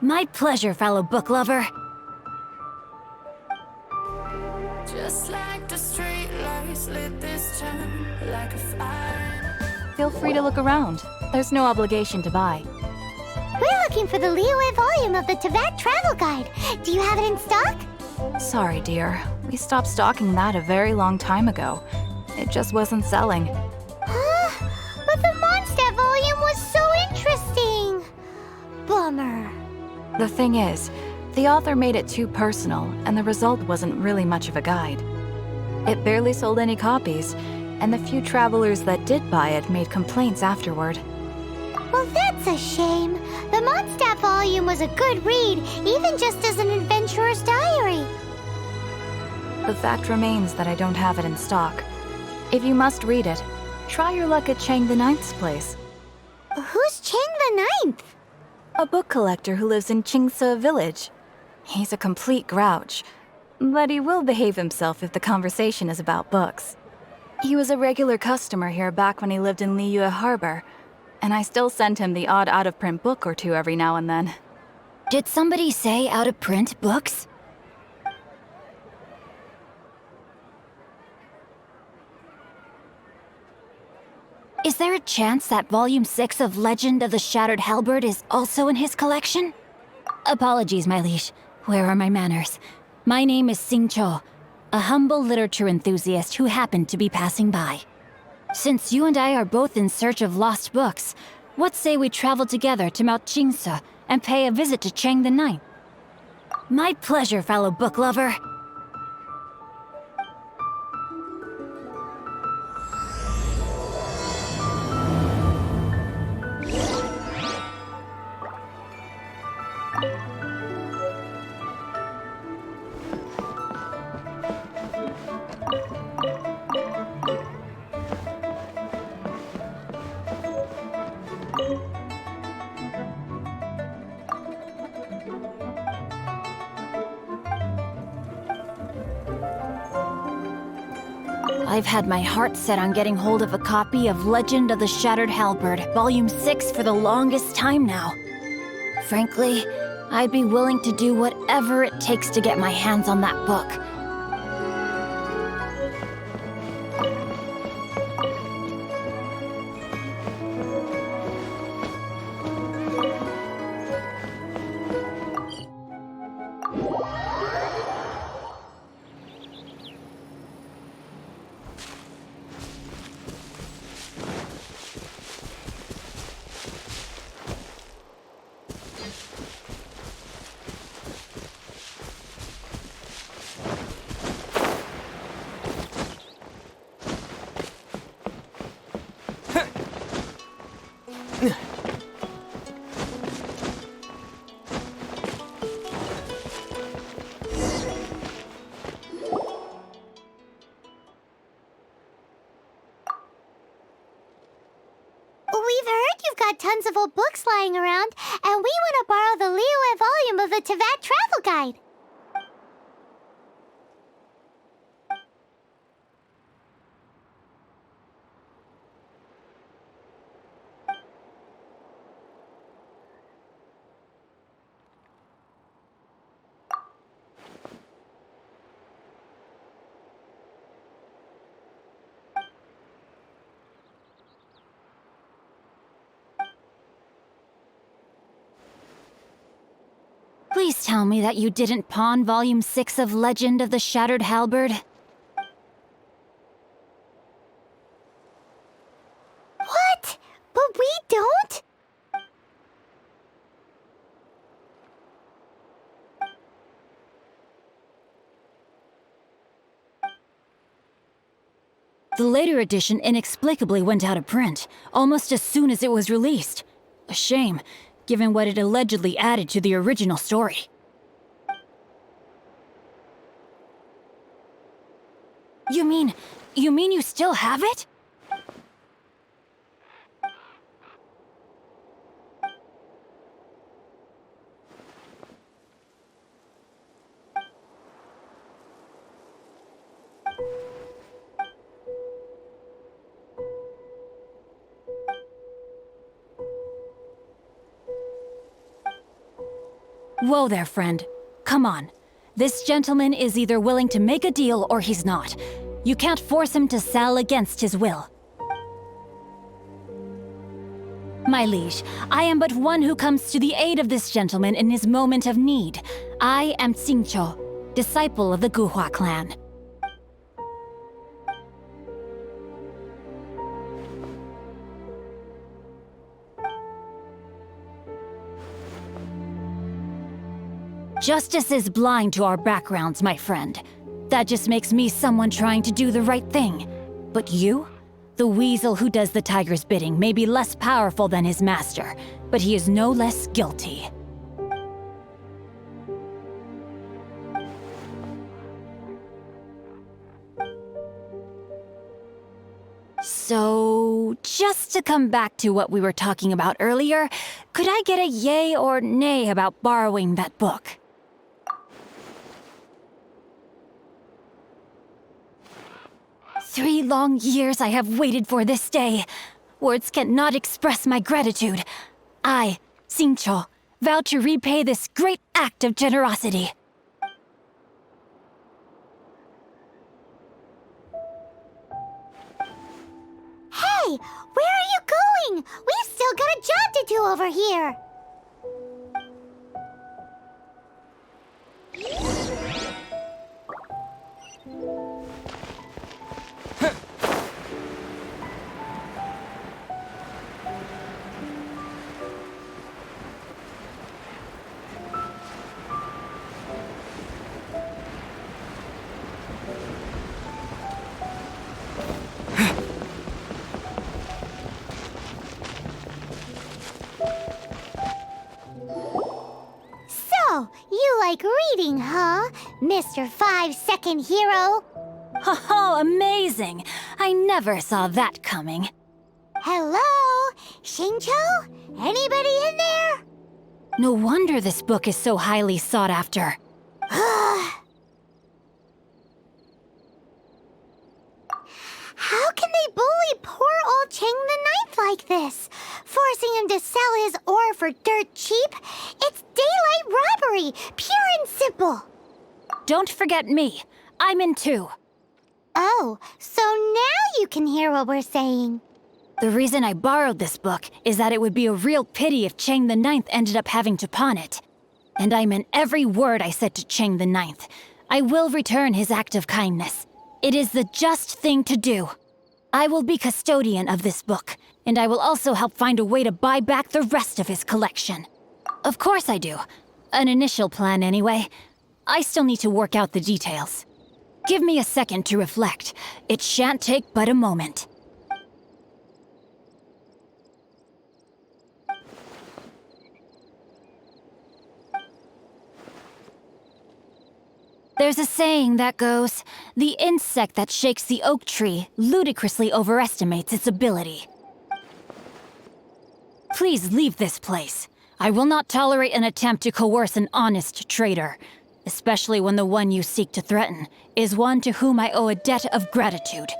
My pleasure, fellow book lover. Just like the street lights lit this town like a fire. Feel free to look around. There's no obligation to buy. We're looking for the Liyue volume of the Teyvat Travel Guide. Do you have it in stock? Sorry, dear. We stopped stocking that a very long time ago. It just wasn't selling. Huh? But the Mondstadt volume was so interesting! Bummer. The thing is, the author made it too personal, and the result wasn't really much of a guide. It barely sold any copies, and the few travelers that did buy it made complaints afterward. Well, that's a shame. The Mondstadt volume was a good read, even just as an adventurer's diary. The fact remains that I don't have it in stock. If you must read it, try your luck at Chang the Ninth's place. Who's Chang the Ninth? A book collector who lives in Qingce village. He's a complete grouch, but he will behave himself if the conversation is about books. He was a regular customer here back when he lived in Liyue Harbor, and I still send him the odd out-of-print book or two every now and then. Did somebody say out-of-print books? Is there a chance that Volume 6 of Legend of the Shattered Halberd is also in his collection? Apologies, my liege. Where are my manners? My name is Xingqiu, a humble literature enthusiast who happened to be passing by. Since you and I are both in search of lost books, what say we travel together to Mount Qingce and pay a visit to Chang the Ninth? My pleasure, fellow book lover. I've had my heart set on getting hold of a copy of Legend of the Shattered Halberd, Volume 6 for the longest time now. Frankly, I'd be willing to do whatever it takes to get my hands on that book. We've heard you've got tons of old books lying around, and we want to borrow the Liyue volume of the Teyvat Travel Guide. Please tell me that you didn't pawn Volume 6 of Legend of the Shattered Halberd. What? But we don't? The later edition inexplicably went out of print, almost as soon as it was released. A shame, given what it allegedly added to the original story. You mean you still have it? Whoa there, friend. Come on. This gentleman is either willing to make a deal or he's not. You can't force him to sell against his will. My liege, I am but one who comes to the aid of this gentleman in his moment of need. I am Xingqiu, disciple of the Guhua clan. Justice is blind to our backgrounds, my friend. That just makes me someone trying to do the right thing. But you? The weasel who does the tiger's bidding may be less powerful than his master, but he is no less guilty. So, just to come back to what we were talking about earlier, could I get a yay or nay about borrowing that book? 3 long years I have waited for this day. Words cannot express my gratitude. I, Xingqiu, vow to repay this great act of generosity. Hey, where are you going? We've still got a job to do over here. So, you like reading, huh, Mr. 5-second hero? Oh, amazing! I never saw that coming. Hello? Xingqiu? Anybody in there? No wonder this book is so highly sought after. How can they bully poor old Chang the Ninth like this? Forcing him to sell his ore for dirt cheap? It's daylight robbery, pure and simple. Don't forget me. I'm in too. Oh, so now you can hear what we're saying. The reason I borrowed this book is that it would be a real pity if Chang the Ninth ended up having to pawn it. And I meant every word I said to Chang the Ninth. I will return his act of kindness. It is the just thing to do. I will be custodian of this book, and I will also help find a way to buy back the rest of his collection. Of course I do. An initial plan anyway. I still need to work out the details. Give me a second to reflect. It shan't take but a moment. There's a saying that goes, the insect that shakes the oak tree ludicrously overestimates its ability. Please leave this place. I will not tolerate an attempt to coerce an honest trader, especially when the one you seek to threaten is one to whom I owe a debt of gratitude.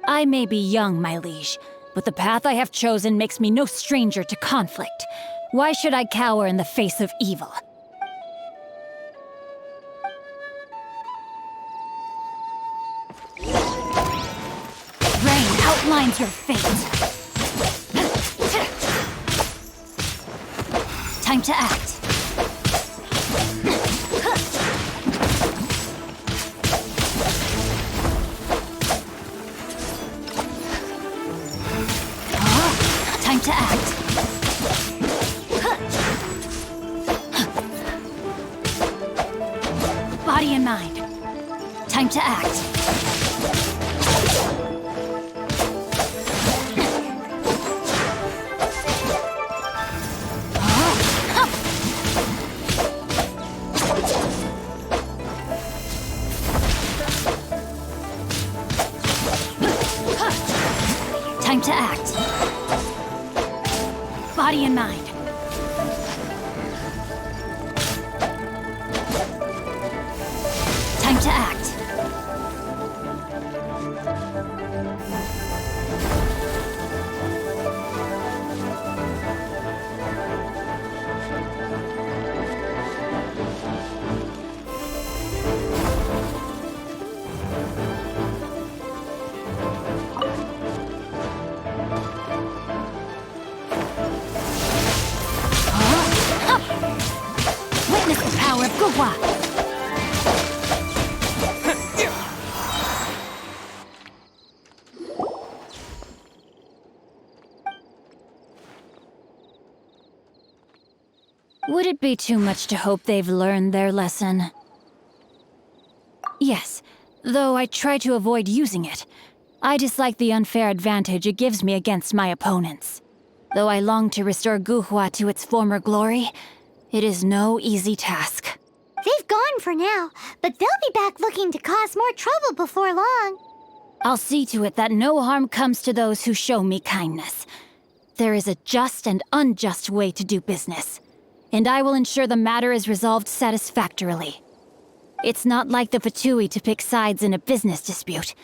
I may be young, my liege, but the path I have chosen makes me no stranger to conflict. Why should I cower in the face of evil? Rain outlines your fate. Time to act. Time to act. Body and mind. Time to act. Time to act. Body and mind. Time to act. Guhua! Would it be too much to hope they've learned their lesson? Yes, though I try to avoid using it. I dislike the unfair advantage it gives me against my opponents. Though I long to restore Guhua to its former glory, it is no easy task. They've gone for now, but they'll be back looking to cause more trouble before long. I'll see to it that no harm comes to those who show me kindness. There is a just and unjust way to do business, and I will ensure the matter is resolved satisfactorily. It's not like the Fatui to pick sides in a business dispute,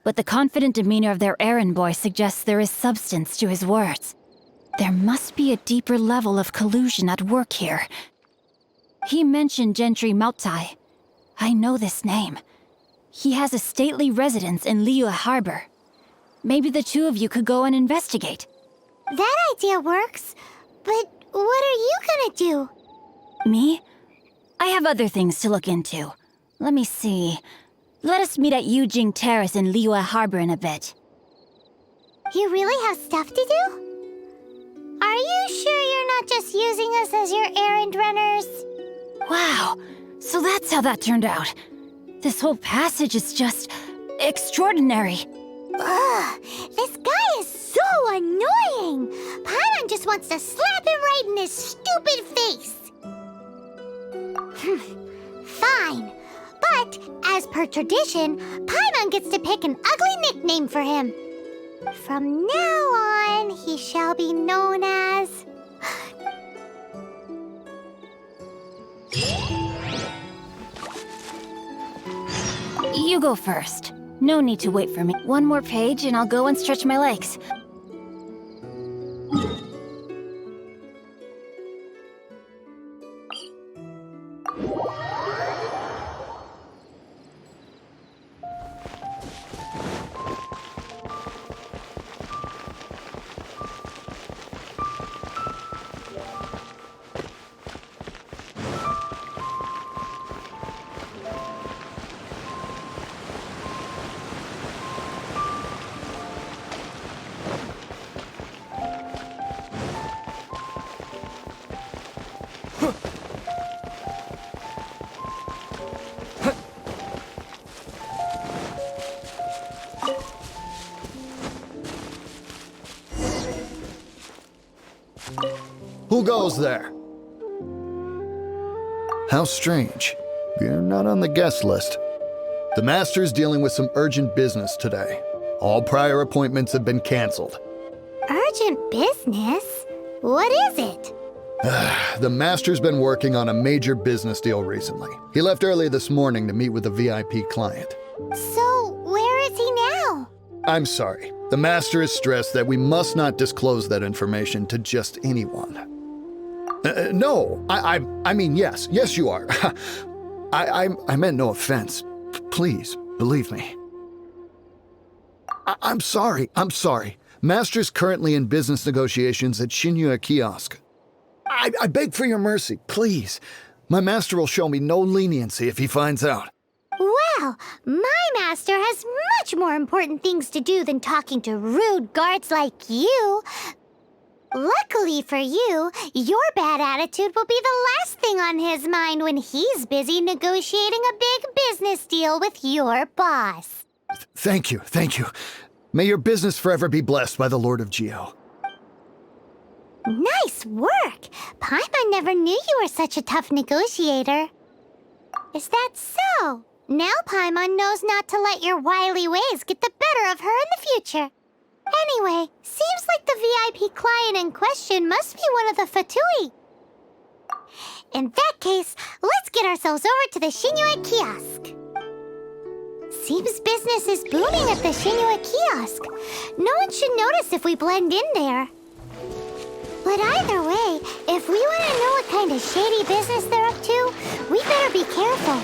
but the confident demeanor of their errand boy suggests there is substance to his words. There must be a deeper level of collusion at work here. He mentioned Gentry Maotai. I know this name. He has a stately residence in Liyue Harbor. Maybe the two of you could go and investigate. That idea works, but what are you gonna do? Me? I have other things to look into. Let me see. Let us meet at Yujing Terrace in Liyue Harbor in a bit. You really have stuff to do? Are you sure you're not just using us as your errand runners? Wow, so that's how that turned out. This whole passage is just extraordinary. Ugh, this guy is so annoying! Paimon just wants to slap him right in his stupid face! Fine, but as per tradition, Paimon gets to pick an ugly nickname for him. From now on, he shall be known as... You go first. No need to wait for me. One more page and I'll go and stretch my legs. Who goes there? How strange. You're not on the guest list. The Master's dealing with some urgent business today. All prior appointments have been canceled. Urgent business? What is it? The Master's been working on a major business deal recently. He left early this morning to meet with a VIP client. So, where is he now? I'm sorry. The Master is stressed that we must not disclose that information to just anyone. No, I mean, yes, you are. I meant no offense. Please, believe me. I'm sorry. Master's currently in business negotiations at Xingqiu Kiosk. I beg for your mercy, please. My master will show me no leniency if he finds out. Well, my master has much more important things to do than talking to rude guards like you. Luckily for you, your bad attitude will be the last thing on his mind when he's busy negotiating a big business deal with your boss. Thank you. May your business forever be blessed by the Lord of Geo. Nice work! Paimon never knew you were such a tough negotiator. Is that so? Now Paimon knows not to let your wily ways get the better of her in the future. Anyway, seems like the VIP client in question must be one of the Fatui. In that case, let's get ourselves over to the Xingqiu Kiosk. Seems business is booming at the Xingqiu Kiosk. No one should notice if we blend in there. But either way, if we want to know what kind of shady business they're up to, we better be careful.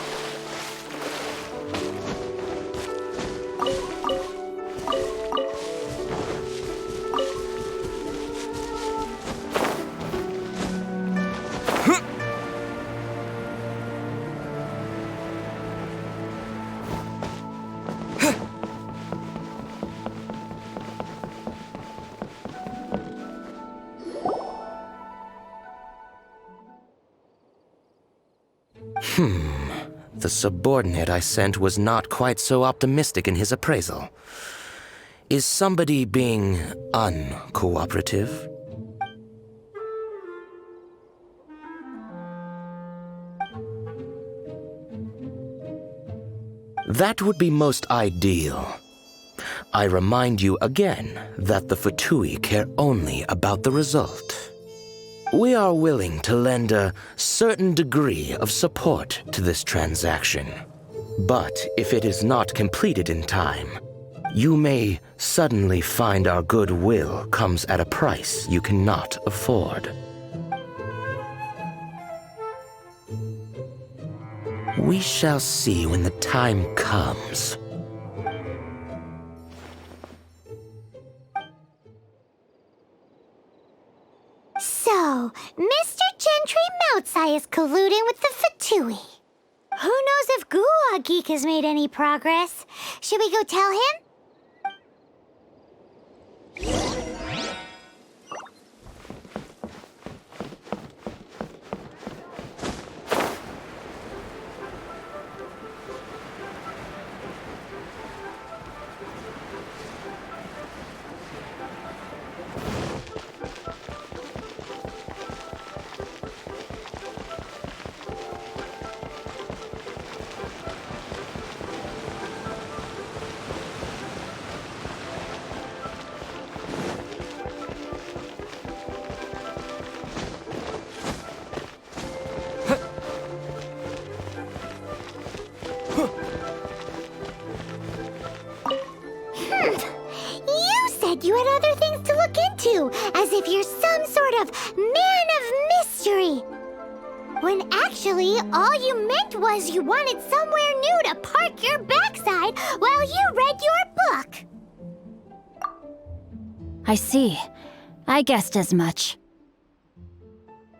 The subordinate I sent was not quite so optimistic in his appraisal. Is somebody being uncooperative? That would be most ideal. I remind you again that the Fatui care only about the result. We are willing to lend a certain degree of support to this transaction. But if it is not completed in time, you may suddenly find our goodwill comes at a price you cannot afford. We shall see when the time comes. So, Mr. Gentry Moutsai is colluding with the Fatui. Who knows if Guhua Geek has made any progress? Should we go tell him? You had other things to look into, as if you're some sort of man of mystery. When actually, all you meant was you wanted somewhere new to park your backside while you read your book. I see. I guessed as much.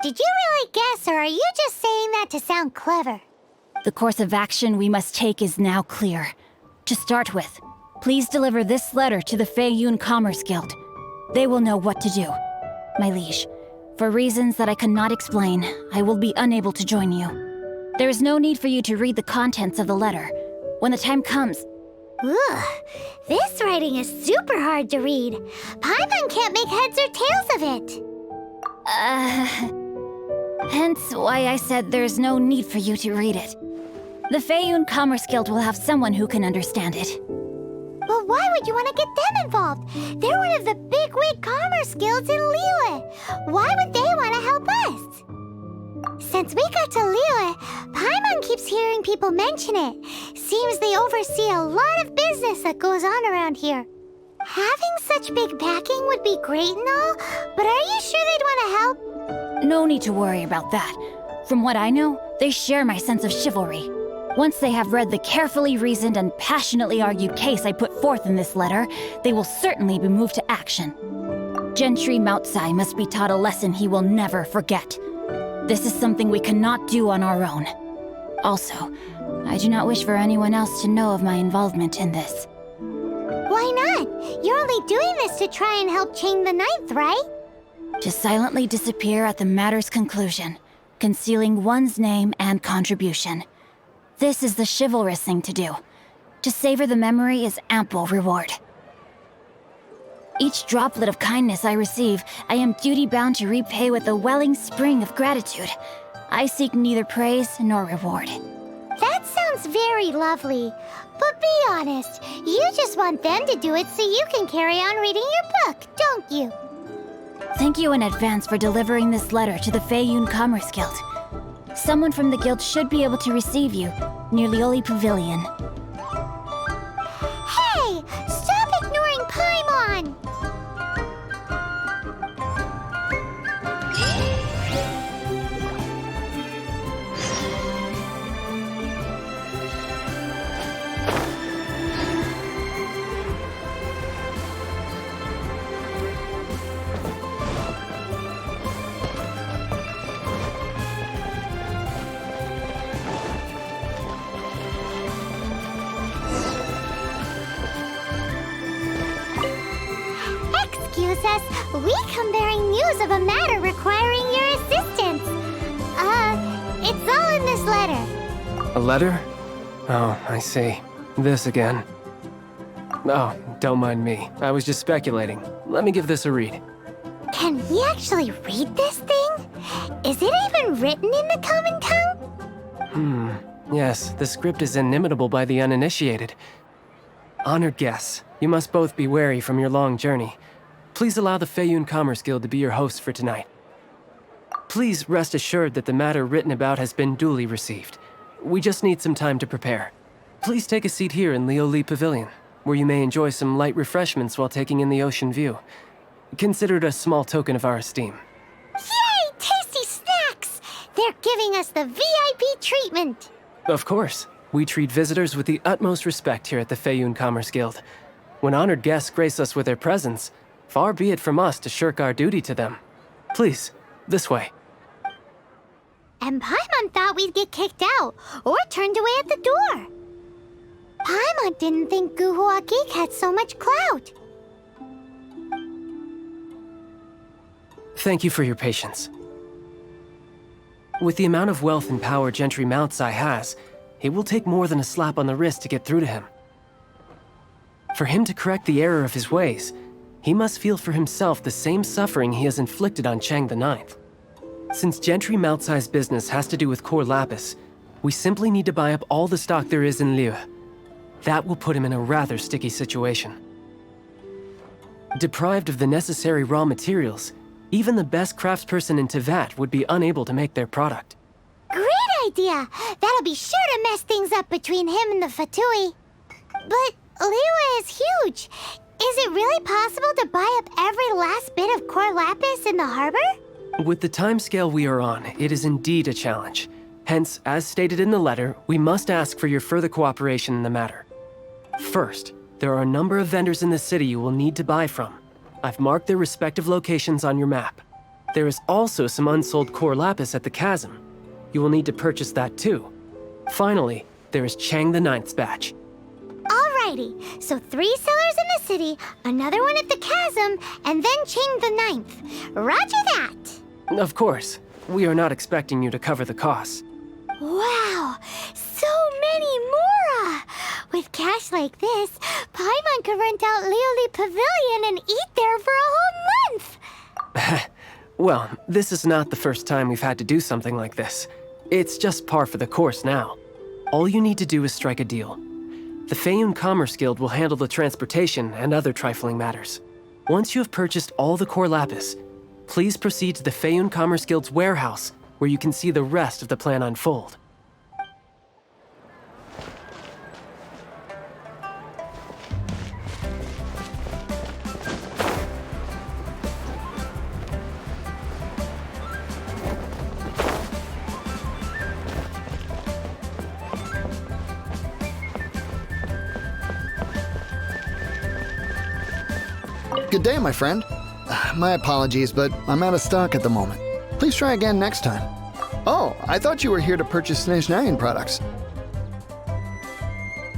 Did you really guess, or are you just saying that to sound clever? The course of action we must take is now clear. To start with, please deliver this letter to the Feiyun Commerce Guild. They will know what to do. My liege, for reasons that I cannot explain, I will be unable to join you. There is no need for you to read the contents of the letter. When the time comes... Ugh, this writing is super hard to read. Paimon can't make heads or tails of it. Hence why I said there's no need for you to read it. The Feiyun Commerce Guild will have someone who can understand it. But why would you want to get them involved? They're one of the bigwig commerce guilds in Liyue. Why would they want to help us? Since we got to Liyue, Paimon keeps hearing people mention it. Seems they oversee a lot of business that goes on around here. Having such big backing would be great and all, but are you sure they'd want to help? No need to worry about that. From what I know, they share my sense of chivalry. Once they have read the carefully reasoned and passionately argued case I put forth in this letter, they will certainly be moved to action. Gentry Moutsai must be taught a lesson he will never forget. This is something we cannot do on our own. Also, I do not wish for anyone else to know of my involvement in this. Why not? You're only doing this to try and help Chang the Ninth, right? To silently disappear at the matter's conclusion, concealing one's name and contribution. This is the chivalrous thing to do. To savor the memory is ample reward. Each droplet of kindness I receive, I am duty-bound to repay with a welling spring of gratitude. I seek neither praise nor reward. That sounds very lovely. But be honest, you just want them to do it so you can carry on reading your book, don't you? Thank you in advance for delivering this letter to the Feiyun Commerce Guild. Someone from the guild should be able to receive you near Lioli Pavilion. Hey! Stop ignoring Paimon! Excuse us, we come bearing news of a matter requiring your assistance. It's all in this letter. A letter? Oh, I see. This again. Oh, don't mind me. I was just speculating. Let me give this a read. Can we actually read this thing? Is it even written in the common tongue? Yes, the script is inimitable by the uninitiated. Honored guests, you must both be wary from your long journey. Please allow the Feiyun Commerce Guild to be your host for tonight. Please rest assured that the matter written about has been duly received. We just need some time to prepare. Please take a seat here in Leo Lee Pavilion, where you may enjoy some light refreshments while taking in the ocean view. Consider it a small token of our esteem. Yay! Tasty snacks! They're giving us the VIP treatment! Of course. We treat visitors with the utmost respect here at the Feiyun Commerce Guild. When honored guests grace us with their presence, far be it from us to shirk our duty to them. Please, this way. And Paimon thought we'd get kicked out, or turned away at the door. Paimon didn't think Guhua Geek had so much clout. Thank you for your patience. With the amount of wealth and power Gentry Moutsai has, it will take more than a slap on the wrist to get through to him. For him to correct the error of his ways, he must feel for himself the same suffering he has inflicted on Chang the Ninth. Since Gentry Moutsai's business has to do with core lapis, we simply need to buy up all the stock there is in Liu. That will put him in a rather sticky situation. Deprived of the necessary raw materials, even the best craftsperson in Tevat would be unable to make their product. Great idea! That'll be sure to mess things up between him and the Fatui. But Liu is huge. Is it really possible to buy up every last bit of core lapis in the harbor? With the timescale we are on, it is indeed a challenge. Hence, as stated in the letter, we must ask for your further cooperation in the matter. First, there are a number of vendors in the city you will need to buy from. I've marked their respective locations on your map. There is also some unsold core lapis at the chasm. You will need to purchase that too. Finally, there is Chang the Ninth's batch. Alrighty, so 3 sellers in the city, another one at the chasm, and then Chang the Ninth. Roger that! Of course, we are not expecting you to cover the costs. Wow, so many more! With cash like this, Paimon could rent out Lioli Pavilion and eat there for a whole month! Well, this is not the first time we've had to do something like this. It's just par for the course now. All you need to do is strike a deal. The Feiyun Commerce Guild will handle the transportation and other trifling matters. Once you have purchased all the core lapis, please proceed to the Feiyun Commerce Guild's warehouse, where you can see the rest of the plan unfold. Good day, my friend. My apologies, but I'm out of stock at the moment. Please try again next time. Oh, I thought you were here to purchase Snezhnayan products.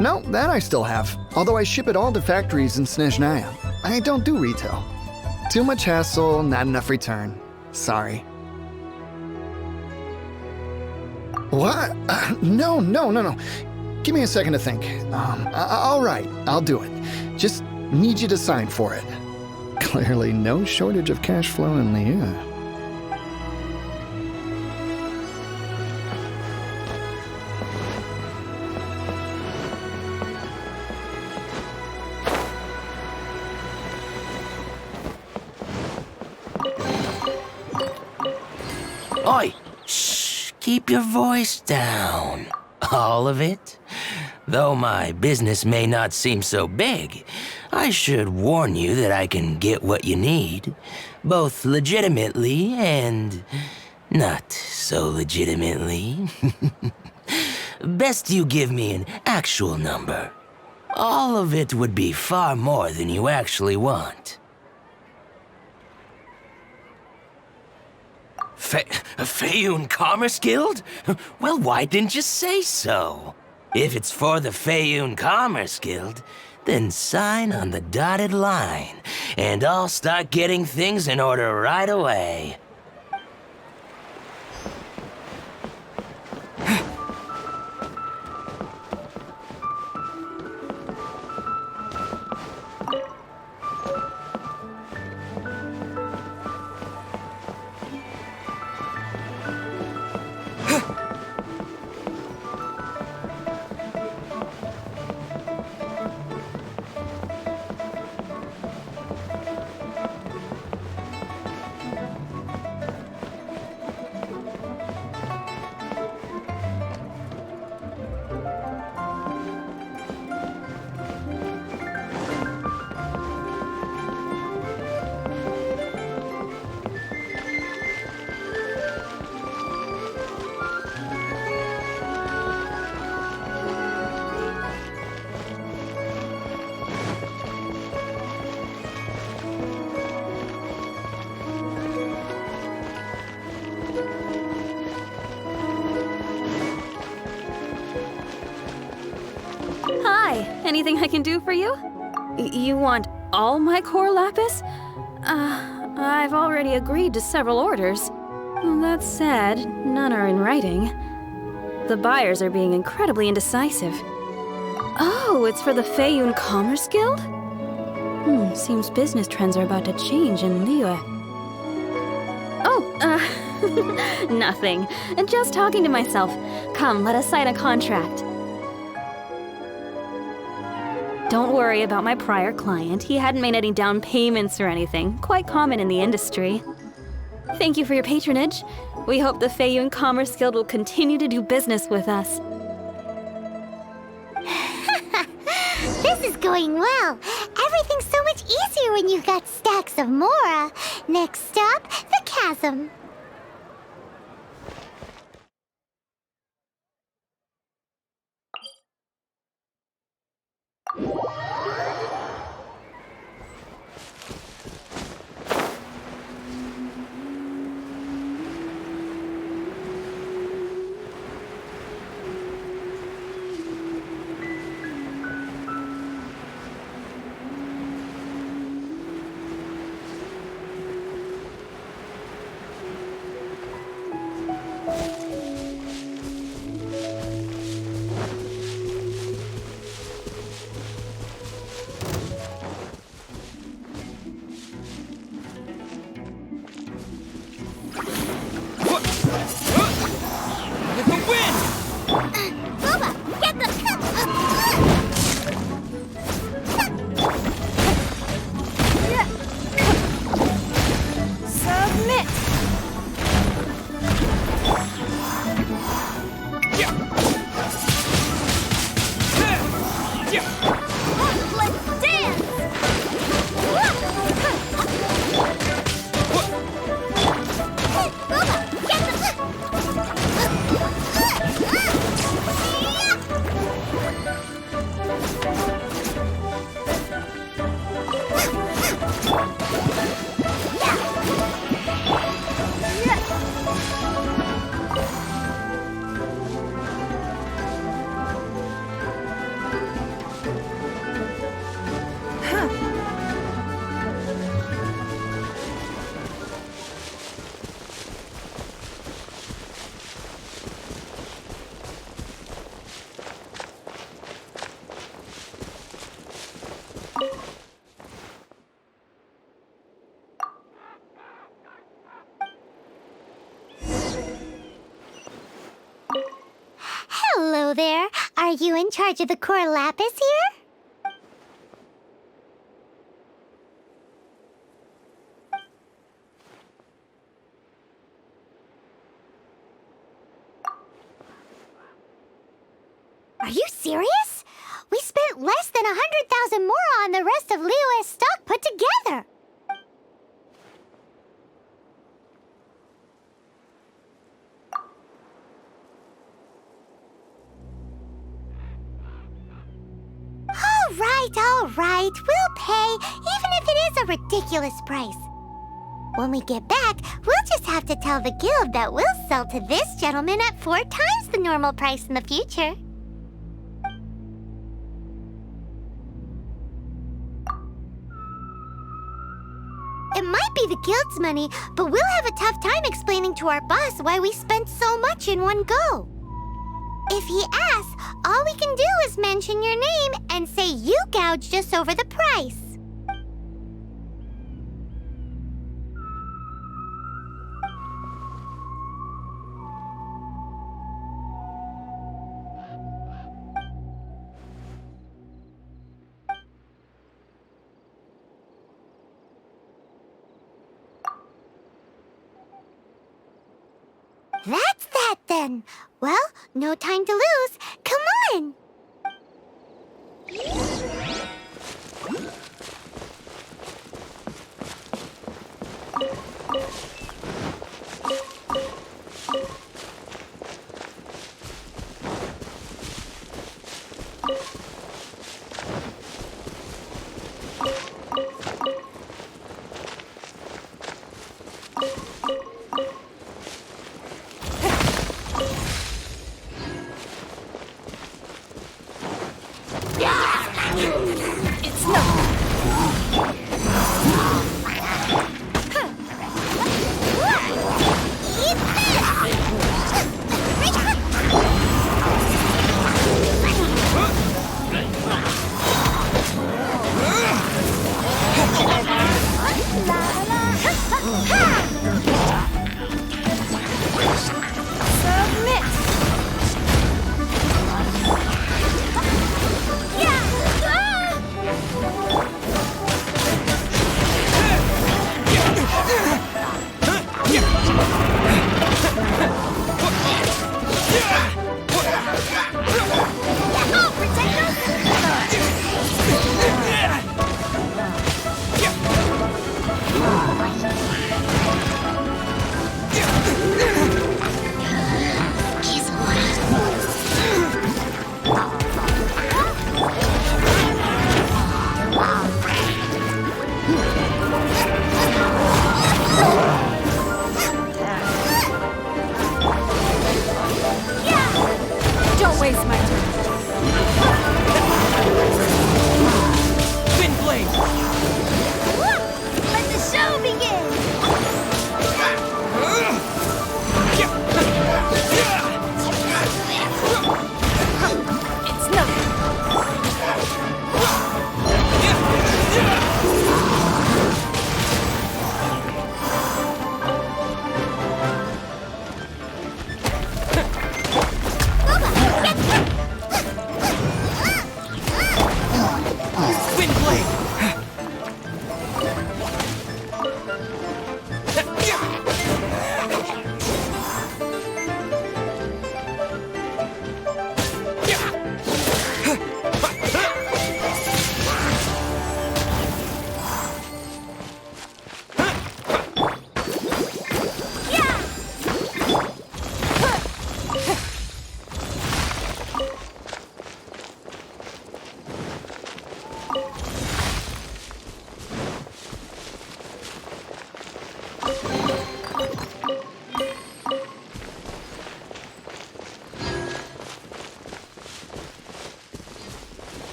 No, that I still have, although I ship it all to factories in Snezhnaya. I don't do retail. Too much hassle, not enough return. Sorry. What? No. Give me a second to think. All right, I'll do it. Just need you to sign for it. Clearly no shortage of cash flow in Liu. Oi! Shh! Keep your voice down. All of it? Though my business may not seem so big, I should warn you that I can get what you need, both legitimately and not so legitimately. Best you give me an actual number. All of it would be far more than you actually want. Feiyun Commerce Guild? Well, why didn't you say so? If it's for the Feiyun Commerce Guild, then sign on the dotted line, and I'll start getting things in order right away. anything I can do for you? You want all my core lapis? I've already agreed to several orders. That said, none are in writing. The buyers are being incredibly indecisive. Oh, it's for the Feiyun Commerce Guild? Seems business trends are about to change in Liyue. Oh, nothing. Just talking to myself. Come, let us sign a contract. Don't worry about my prior client. He hadn't made any down payments or anything. Quite common in the industry. Thank you for your patronage. We hope the Feiyun Commerce Guild will continue to do business with us. This is going well. Everything's so much easier when you've got stacks of Mora. Next stop, the chasm. Hello there. Are you in charge of the core lapis here? Are you serious? We spent less than 100,000 more on the rest of Liyue's stock put together. All right, we'll pay, even if it is a ridiculous price. When we get back, we'll just have to tell the guild that we'll sell to this gentleman at 4 times the normal price in the future. It might be the guild's money, but we'll have a tough time explaining to our boss why we spent so much in one go. If he asks, all we can do is mention your name and say you gouged us over the price. That's that then. Well, no time to lose. Come on!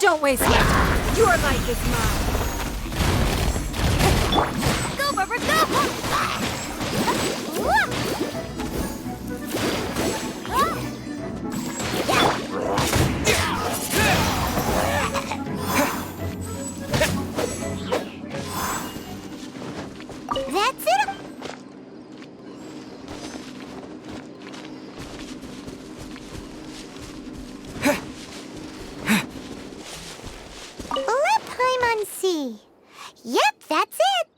Don't waste my time. Your life is mine. Go, Barbara, go! That's it. Let Paimon see. Yep, that's it.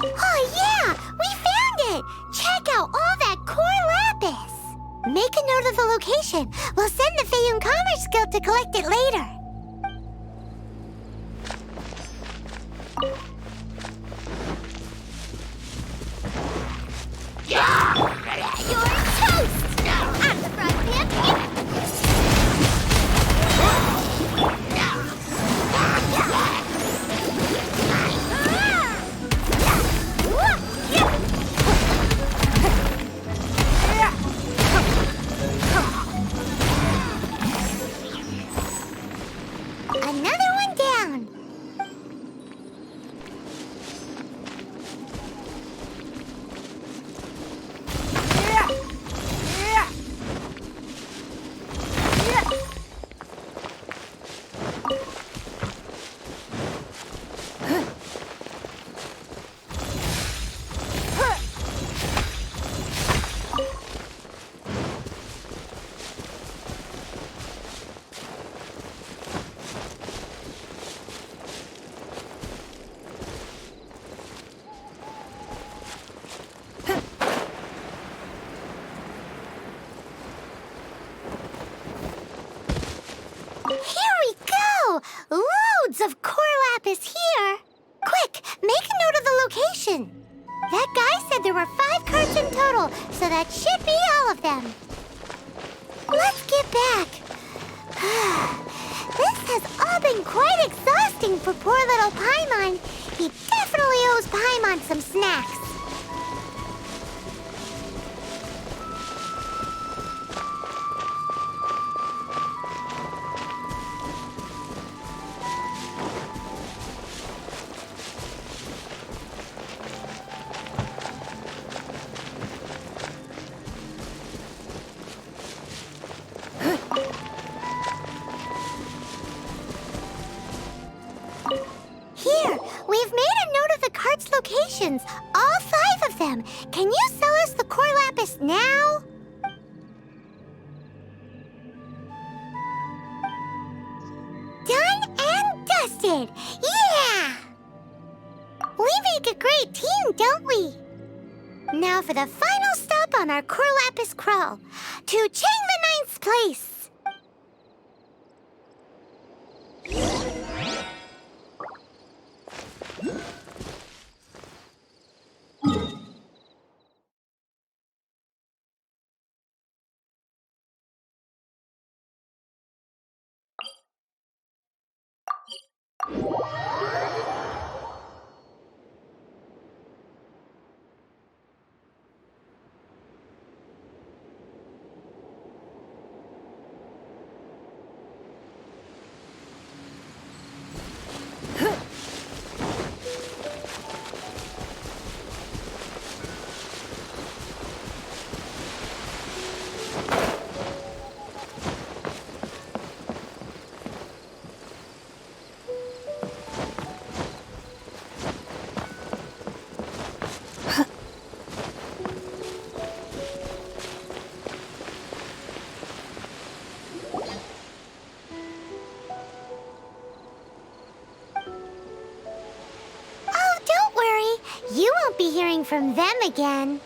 Oh yeah, we found it! Check out all that core lapis! Make a note of the location. We'll send the Feiyun Commerce Guild to collect it later. You're toast! Out of the front pan! Another one down. Here we go! Loads of core lapis here! Quick, make a note of the location. That guy said there were 5 carts in total, so that should be all of them. Let's get back. This has all been quite exhausting for poor little Paimon. He definitely owes Paimon some snacks. Here, we've made a note of the cart's locations, all 5 of them. Can you sell us the core lapis now? Done and dusted! Yeah! We make a great team, don't we? Now for the final stop on our core lapis crawl, to Chang the Ninth's place. hearing from them again.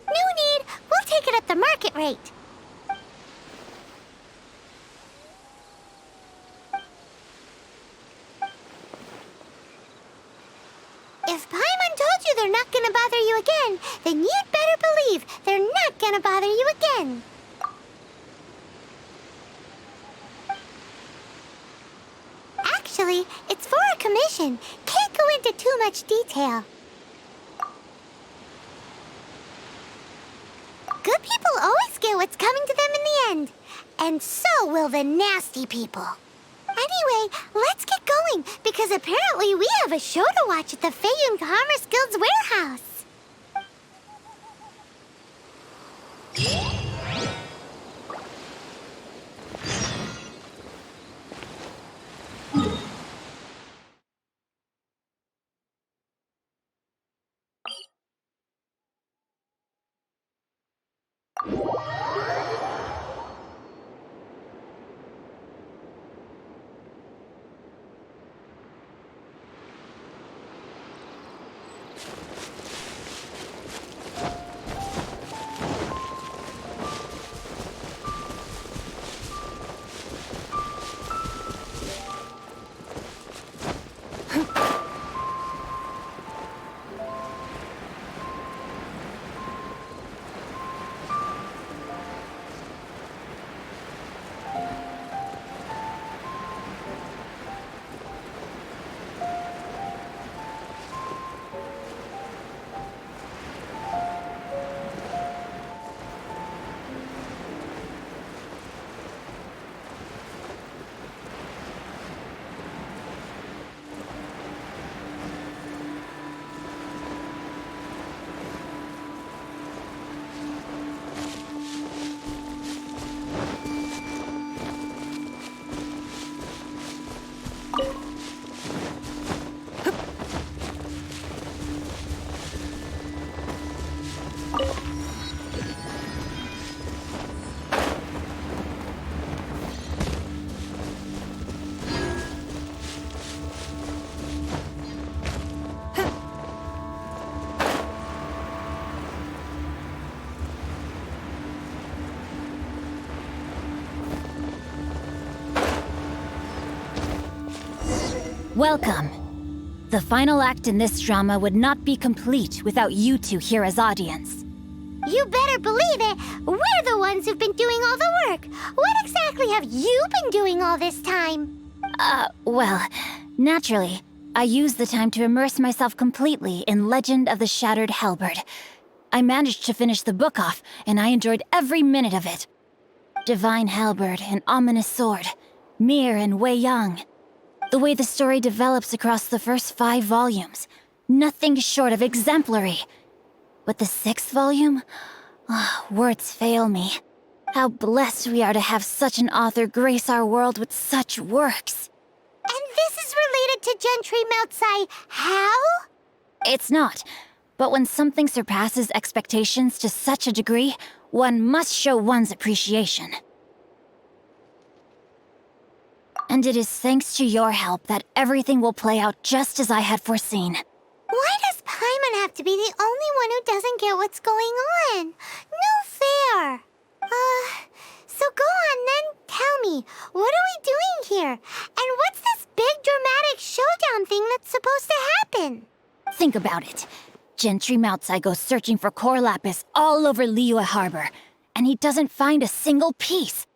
No need. We'll take it at the market rate. If Paimon told you they're not gonna bother you again, then you'd better believe they're not gonna bother you again. Actually, it's for a commission. Can't go into too much detail. Good people always get what's coming to them in the end. And so will the nasty people. Anyway, let's get going, because apparently we have a show to watch at the Feiyun Commerce Guild's warehouse. Welcome. The final act in this drama would not be complete without you two here as audience. You better believe it. We're the ones who've been doing all the work. What exactly have you been doing all this time? Well, naturally, I used the time to immerse myself completely in Legend of the Shattered Halberd. I managed to finish the book off, and I enjoyed every minute of it. Divine Halberd, an ominous sword. Mir and Wei Yang. The way the story develops across the first 5 volumes. Nothing short of exemplary. But the 6th volume? Words fail me. How blessed we are to have such an author grace our world with such works. And this is related to Gentry Moutsai. How? It's not. But when something surpasses expectations to such a degree, one must show one's appreciation. And it is thanks to your help that everything will play out just as I had foreseen. Why does Paimon have to be the only one who doesn't get what's going on? No fair. So go on then, tell me, what are we doing here? And what's this big dramatic showdown thing that's supposed to happen? Think about it. Gentry Moutsai goes searching for core lapis all over Liyue Harbor, and he doesn't find a single piece.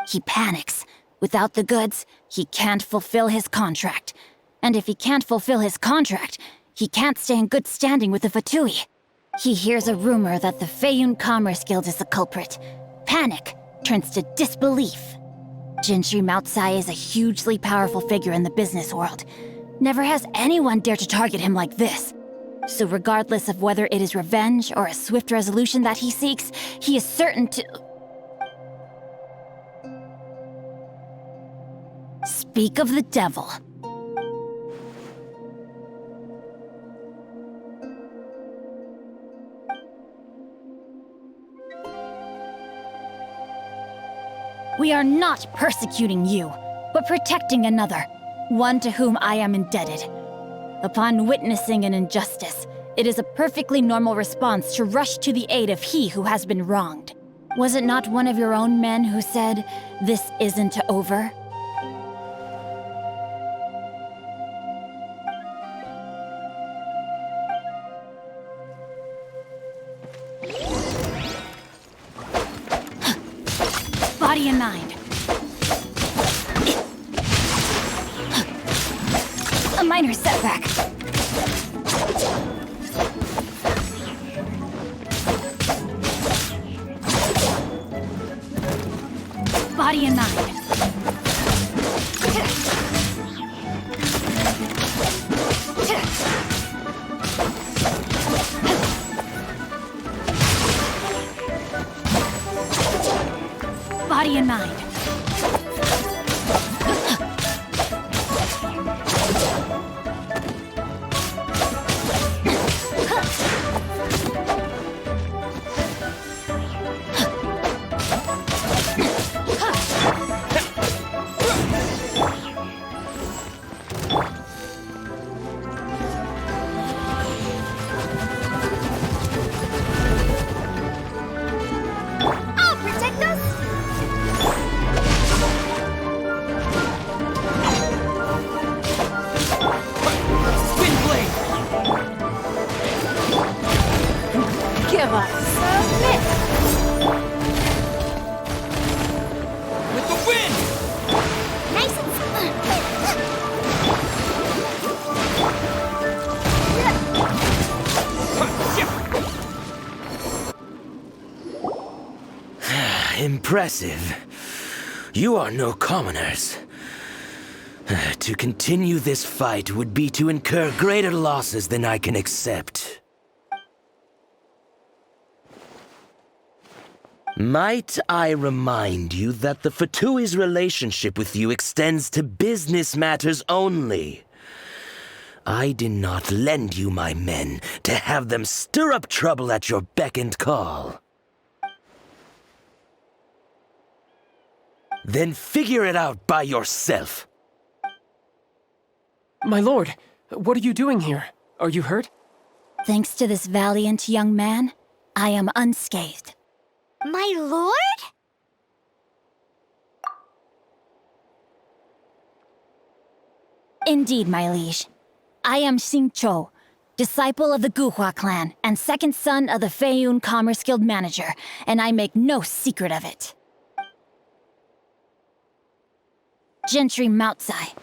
He panics. Without the goods, he can't fulfill his contract. And if he can't fulfill his contract, he can't stay in good standing with the Fatui. He hears a rumor that the Feiyun Commerce Guild is the culprit. Panic turns to disbelief. Gentry Moutsai is a hugely powerful figure in the business world. Never has anyone dared to target him like this. So regardless of whether it is revenge or a swift resolution that he seeks, he is certain to... Speak of the devil. We are not persecuting you, but protecting another, one to whom I am indebted. Upon witnessing an injustice, it is a perfectly normal response to rush to the aid of he who has been wronged. Was it not one of your own men who said, "This isn't over"? Body and mind. A minor setback. Body and mind. Body and mind. I'll protect us! Spin blade! Give us a miss. With the wind! Nice and Impressive. You are no commoners. To continue this fight would be to incur greater losses than I can accept. Might I remind you that the Fatui's relationship with you extends to business matters only? I did not lend you my men to have them stir up trouble at your beck and call. Then figure it out by yourself. My lord, what are you doing here? Are you hurt? Thanks to this valiant young man, I am unscathed. My lord? Indeed, my liege. I am Xingqiu, disciple of the Guhua clan and second son of the Feiyun Commerce Guild manager, and I make no secret of it. Gentry Moutsai.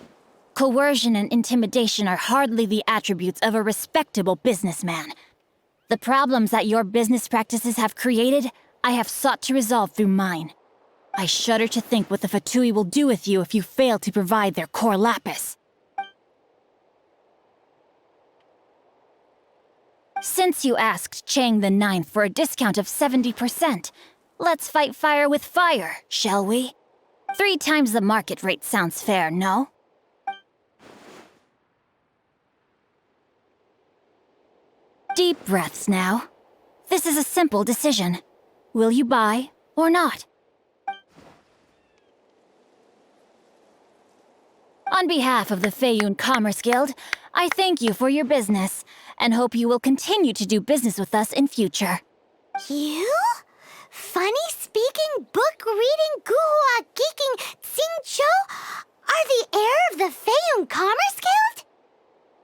Coercion and intimidation are hardly the attributes of a respectable businessman. The problems that your business practices have created, I have sought to resolve through mine. I shudder to think what the Fatui will do with you if you fail to provide their core lapis. Since you asked Chang the Ninth for a discount of 70%, let's fight fire with fire, shall we? 3 times the market rate sounds fair, no? Deep breaths now. This is a simple decision. Will you buy or not? On behalf of the Feiyun Commerce Guild, I thank you for your business and hope you will continue to do business with us in future. You? Funny-speaking, book-reading, Guhua Geeking Xingqiu are the heir of the Feiyun Commerce Guild?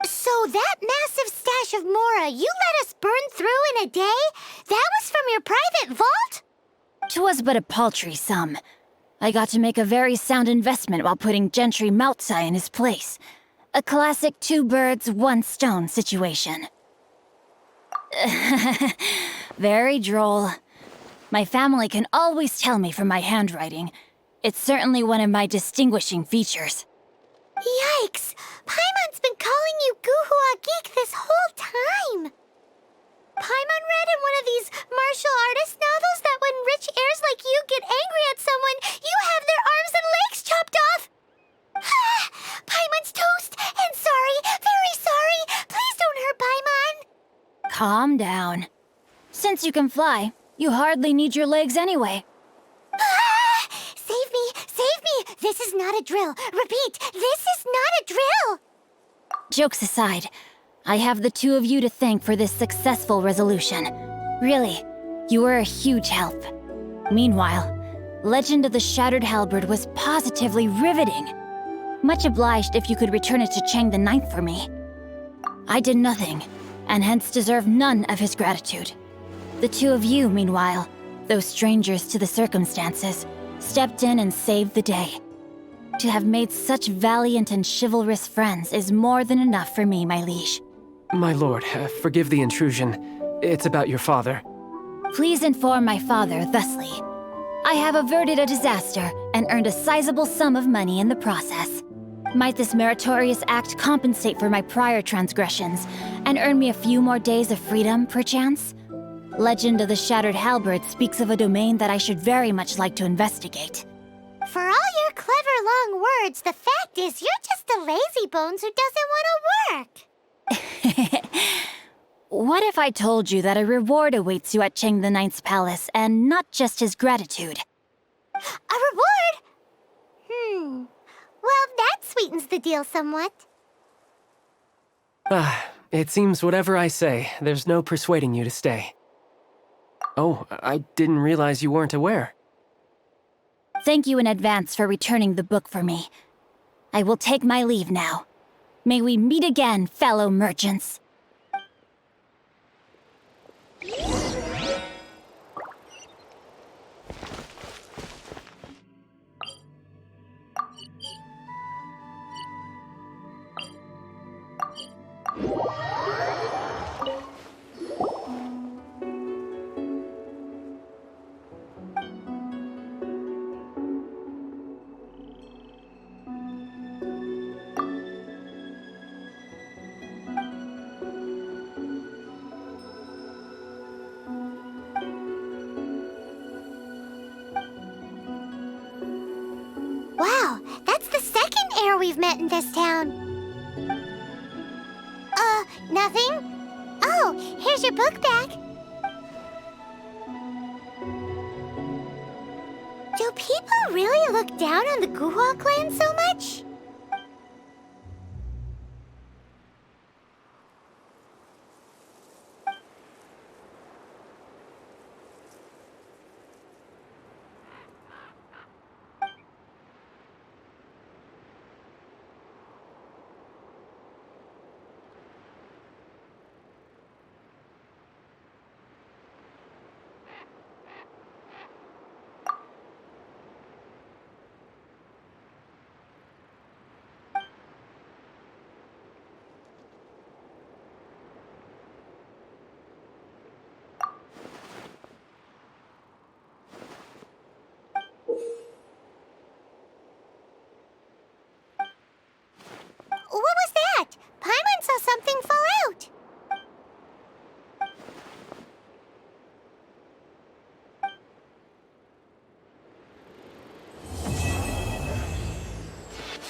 So that massive stash of Mora you let us burn through in a day, that was from your private vault? 'Twas but a paltry sum. I got to make a very sound investment while putting Gentry Moutsai in his place. A classic 2 birds, 1 stone situation. Very droll. My family can always tell me from my handwriting. It's certainly one of my distinguishing features. Yikes! Paimon's been calling you Guhua Geek this whole time! Paimon read in one of these martial artist novels that when rich heirs like you get angry at someone, you have their arms and legs chopped off! Paimon's toast! And sorry, very sorry! Please don't hurt Paimon! Calm down. Since you can fly, you hardly need your legs anyway. Save me! not a drill. Repeat, this is not a drill! Jokes aside, I have the two of you to thank for this successful resolution. Really, you were a huge help. Meanwhile, Legend of the Shattered Halberd was positively riveting. Much obliged if you could return it to Chang the Ninth for me. I did nothing, and hence deserve none of his gratitude. The two of you, meanwhile, though strangers to the circumstances, stepped in and saved the day. To have made such valiant and chivalrous friends is more than enough for me, my liege. My lord, forgive the intrusion. It's about your father. Please inform my father thusly. I have averted a disaster and earned a sizable sum of money in the process. Might this meritorious act compensate for my prior transgressions and earn me a few more days of freedom, perchance? Legend of the Shattered Halberd speaks of a domain that I should very much like to investigate. For all your clever long words, the fact is you're just a lazy bones who doesn't want to work. What if I told you that a reward awaits you at Chang the Ninth's palace, and not just his gratitude? A reward? Well, that sweetens the deal somewhat. It seems whatever I say, there's no persuading you to stay. Oh, I didn't realize you weren't aware. Thank you in advance for returning the book for me. I will take my leave now. May we meet again, fellow merchants. Wow, that's the second heir we've met in this town. Nothing? Oh, here's your book back. Do people really look down on the Guhua clan so much? What was that? Paimon saw something fall out.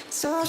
So